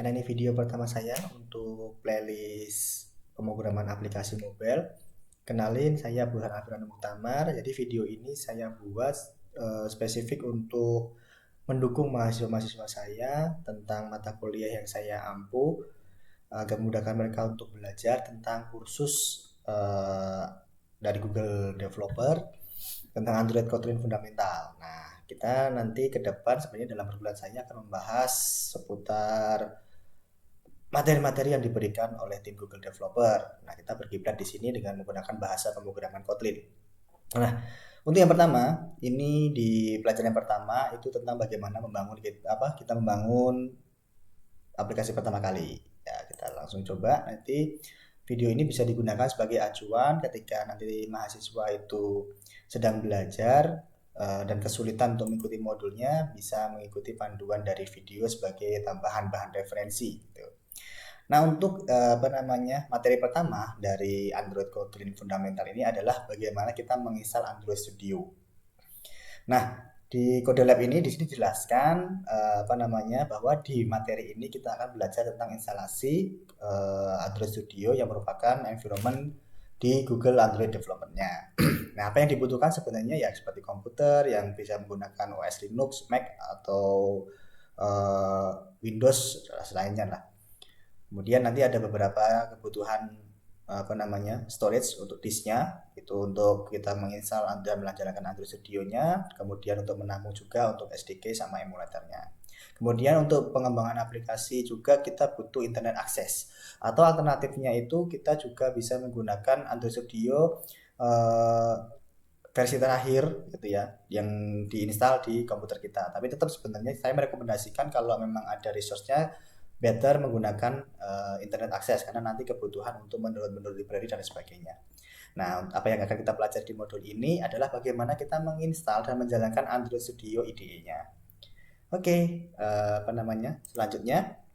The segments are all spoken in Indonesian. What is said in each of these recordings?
Karena ini video pertama saya untuk playlist pemrograman aplikasi mobile. Kenalin, saya Burhan Afran Muktamar. Jadi video ini saya buat spesifik untuk mendukung mahasiswa-mahasiswa saya tentang mata kuliah yang saya ampu agar memudahkan mereka untuk belajar tentang kursus dari Google Developer tentang Android Kotlin fundamental. Nah, kita nanti ke depan sebenarnya dalam perkuliahan saya akan membahas seputar materi-materi yang diberikan oleh tim Google Developer. Nah, kita berkiblat di sini dengan menggunakan bahasa pemrograman Kotlin. Nah, untuk yang pertama, ini di pelajaran yang pertama itu tentang bagaimana kita membangun aplikasi pertama kali. Ya, kita langsung coba. Nanti video ini bisa digunakan sebagai acuan ketika nanti mahasiswa itu sedang belajar dan kesulitan untuk mengikuti modulnya, bisa mengikuti panduan dari video sebagai tambahan bahan referensi gitu. Nah, untuk materi pertama dari Android Kotlin fundamental ini adalah bagaimana kita menginstal Android Studio. Nah, di Kode Lab ini di sini dijelaskan bahwa di materi ini kita akan belajar tentang instalasi Android Studio yang merupakan environment di Google Android Development-nya. Nah, apa yang dibutuhkan sebenarnya ya seperti komputer yang bisa menggunakan OS Linux, Mac atau Windows selainnya lah. Kemudian nanti ada beberapa kebutuhan storage untuk disknya, itu untuk kita menginstal dan menjalankan Android Studio-nya, kemudian untuk menampung juga untuk SDK sama emulatornya. Kemudian untuk pengembangan aplikasi juga kita butuh internet akses, atau alternatifnya itu kita juga bisa menggunakan Android Studio versi terakhir gitu ya, yang diinstal di komputer kita. Tapi tetap sebenarnya saya merekomendasikan kalau memang ada resource-nya better menggunakan internet akses, karena nanti kebutuhan untuk mendownload library dan sebagainya. Nah, apa yang akan kita pelajari di modul ini adalah bagaimana kita menginstal dan menjalankan Android Studio IDE-nya. Oke, selanjutnya.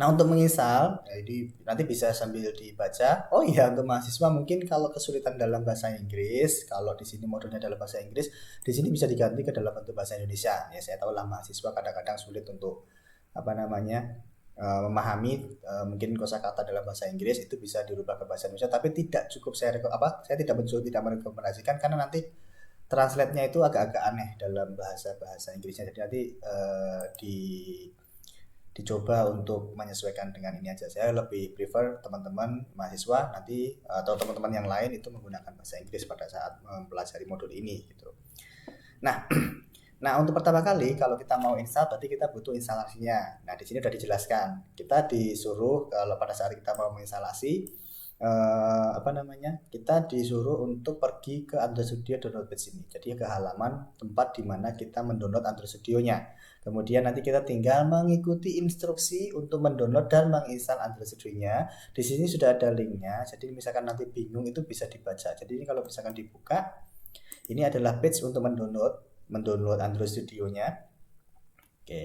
Nah, untuk menginstal, jadi nanti bisa sambil dibaca. Oh iya, untuk mahasiswa mungkin kalau kesulitan dalam bahasa Inggris, kalau di sini modulnya dalam bahasa Inggris, di sini bisa diganti ke dalam bentuk bahasa Indonesia. Ya, saya tahu lah mahasiswa kadang-kadang sulit untuk memahami mungkin kosakata dalam bahasa Inggris, itu bisa dirubah ke bahasa Indonesia, tapi tidak cukup saya tidak merekomendasikan karena nanti translate-nya itu agak-agak aneh dalam bahasa Inggrisnya. Jadi nanti dicoba untuk menyesuaikan dengan ini aja. Saya lebih prefer teman-teman mahasiswa nanti atau teman-teman yang lain itu menggunakan bahasa Inggris pada saat mempelajari modul ini gitu. Nah, untuk pertama kali kalau kita mau install berarti kita butuh instalasinya. Nah, di sini sudah dijelaskan. Kita disuruh kalau pada saat kita mau menginstalasi kita disuruh untuk pergi ke Android Studio download page ini. Jadi ke halaman tempat di mana kita mendownload Android Studio-nya. Kemudian nanti kita tinggal mengikuti instruksi untuk mendownload dan menginstal Android Studio-nya. Di sini sudah ada linknya. Jadi misalkan nanti bingung itu bisa dibaca. Jadi ini kalau misalkan dibuka, ini adalah page untuk mendownload Android Studio-nya. Oke,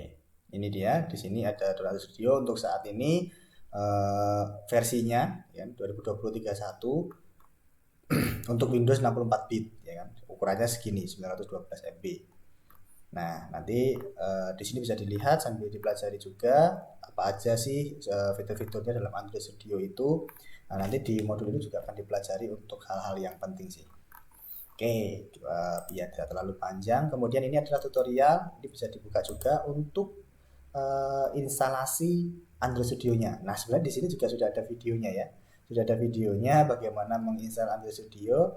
ini dia. Di sini ada Android Studio untuk saat ini versinya ya 2020-31 untuk Windows 64 bit ya kan. Ukurannya segini 912 MB. Nah, nanti di sini bisa dilihat sambil dipelajari juga apa aja sih fitur-fiturnya dalam Android Studio itu. Nah, nanti di modul ini juga akan dipelajari untuk hal-hal yang penting sih. Oke, biar tidak terlalu panjang. Kemudian ini adalah tutorial, ini bisa dibuka juga untuk instalasi Android Studio-nya. Nah, sebenarnya di sini juga sudah ada videonya ya. Sudah ada videonya bagaimana menginstal Android Studio,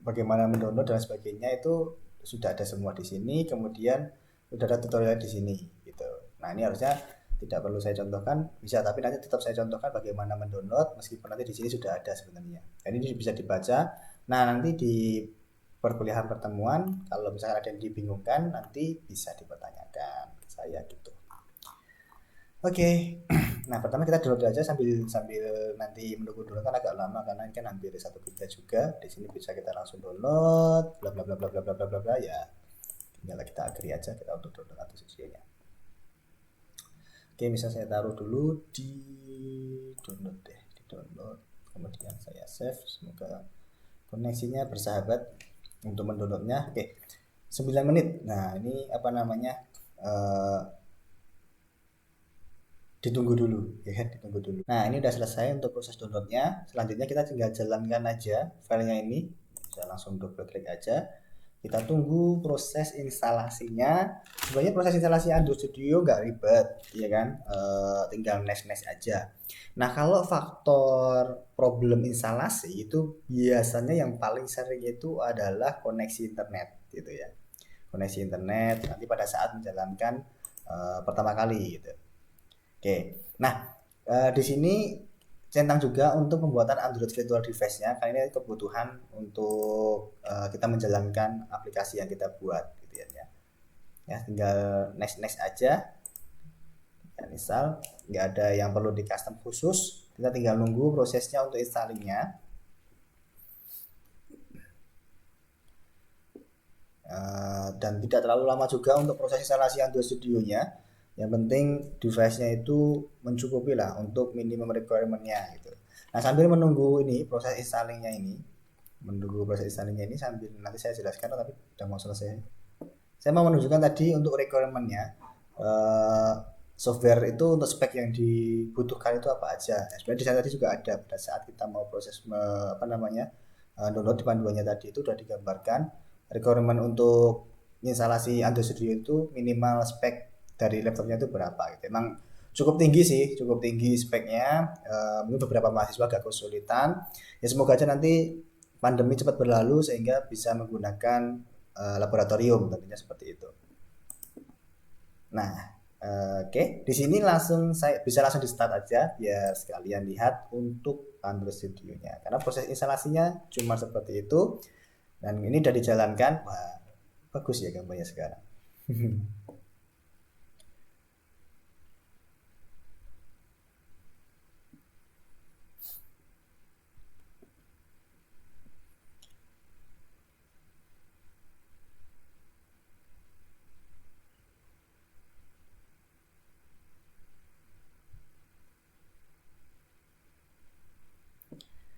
bagaimana mendownload dan sebagainya, itu sudah ada semua di sini. Kemudian sudah ada tutorial di sini gitu. Nah, ini harusnya tidak perlu saya contohkan, bisa, tapi nanti tetap saya contohkan bagaimana mendownload meskipun nanti di sini sudah ada sebenarnya. Dan ini bisa dibaca. Nah, nanti di perkuliahan pertemuan kalau misalkan ada yang dibingungkan nanti bisa dipertanyakan ke saya gitu. Oke. Nah, pertama kita download aja sambil nanti menunggu dulu kan agak lama karena ini kan hampir 1 GB juga. Di sini bisa kita langsung download bla bla bla bla bla bla bla bla ya. Tinggal kita agree aja kita untuk download atau sesinya. Oke, bisa saya taruh dulu di download deh, di download. Kemudian saya save, semoga koneksinya bersahabat untuk mendownloadnya. Oke, 9 menit. Nah, ini ditunggu dulu ya kan, ditunggu dulu. Nah ini udah selesai untuk proses downloadnya. Selanjutnya kita tinggal jalankan aja filenya ini, bisa langsung double klik aja, kita tunggu proses instalasinya. Sebenarnya proses instalasi Android Studio nggak ribet ya kan, tinggal next aja. Nah kalau faktor problem instalasi itu biasanya yang paling sering itu adalah koneksi internet gitu ya, koneksi internet nanti pada saat menjalankan pertama kali gitu. Oke, nah di sini centang juga untuk pembuatan Android Virtual Device-nya, karena ini kebutuhan untuk kita menjalankan aplikasi yang kita buat gitu ya. Ya tinggal next aja, ya misal nggak ada yang perlu di custom khusus, kita tinggal nunggu prosesnya untuk installingnya. Dan tidak terlalu lama juga untuk proses instalasi Android Studio-nya. Yang penting device-nya itu mencukupi lah untuk minimum requirement-nya gitu. Nah sambil menunggu ini proses installingnya ini, sambil nanti saya jelaskan, tapi sudah mau selesai. Saya mau menunjukkan tadi untuk requirement-nya, software itu untuk spek yang dibutuhkan itu apa aja. Nah, sebenarnya di sana tadi juga ada pada saat kita mau proses download di panduannya tadi itu sudah digambarkan requirement untuk instalasi Android Studio itu minimal spek dari laptopnya itu berapa gitu. Emang cukup tinggi sih, cukup tinggi speknya. Mungkin beberapa mahasiswa agak kesulitan. Ya semoga aja nanti pandemi cepat berlalu sehingga bisa menggunakan laboratorium, tentunya seperti itu. Nah, oke, di sini saya bisa langsung di start aja biar sekalian lihat untuk Android Studio-nya. Karena proses instalasinya cuma seperti itu. Dan ini udah dijalankan. Wah, bagus ya gambarnya sekarang.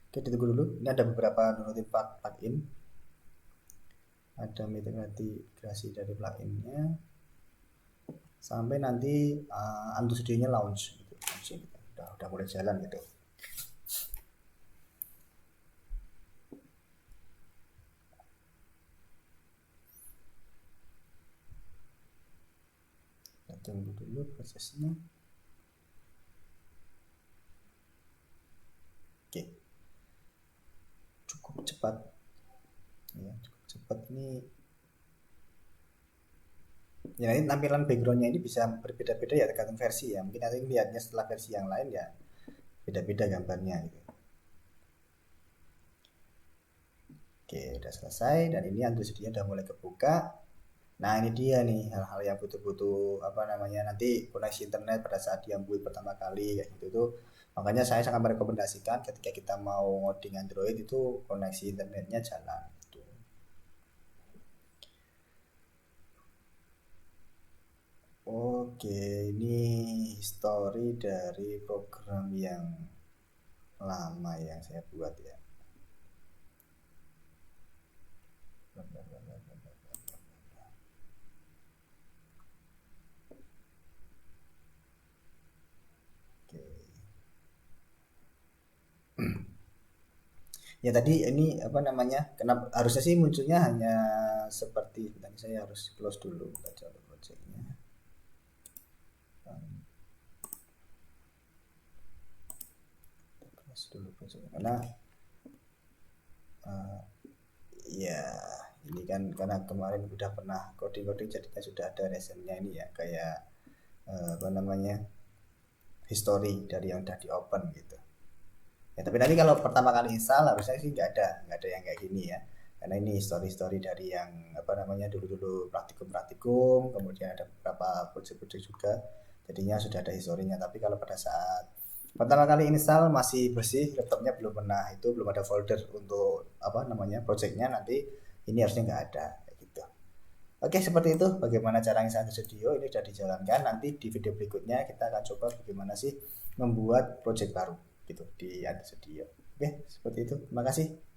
Oke, ditunggu dulu. Ini ada beberapa downloading plugin. Ada migrasi dari pluginnya sampai nanti Android Studio-nya launch gitu. Udah mulai jalan gitu. Kita tunggu dulu prosesnya. Oke, cukup cepat ya, cukup cepat ini. Ya ini tampilan backgroundnya ini bisa berbeda-beda ya tergantung versi ya. Mungkin nanti lihatnya setelah versi yang lain ya beda-beda gambarnya gitu. Oke, udah selesai dan ini Android Studio udah mulai kebuka. Nah ini dia nih hal-hal yang butuh-butuh nanti koneksi internet pada saat dia build pertama kali kayak gitu tuh. Makanya saya sangat merekomendasikan ketika kita mau ngoding Android itu koneksi internetnya jalan gitu. Oke, ini history dari program yang lama yang saya buat ya. Ya tadi ini kenapa harusnya sih munculnya hanya seperti tadi, saya harus close dulu baca projectnya. Close dulu projectnya karena ya ini kan karena kemarin udah pernah coding jadinya sudah ada resennya ini ya, kayak history dari yang udah di open gitu. Ya, tapi nanti kalau pertama kali install harusnya sih nggak ada yang kayak gini ya, karena ini story dari yang dulu praktikum, kemudian ada beberapa project juga, jadinya sudah ada historinya. Tapi kalau pada saat pertama kali install masih bersih laptopnya, belum ada folder untuk projectnya, nanti ini harusnya nggak ada kayak gitu. Oke, seperti itu bagaimana cara install Studio. Ini sudah dijalankan. Nanti di video berikutnya kita akan coba bagaimana sih membuat project baru gitu di Android Studio. Oke, seperti itu. Terima kasih.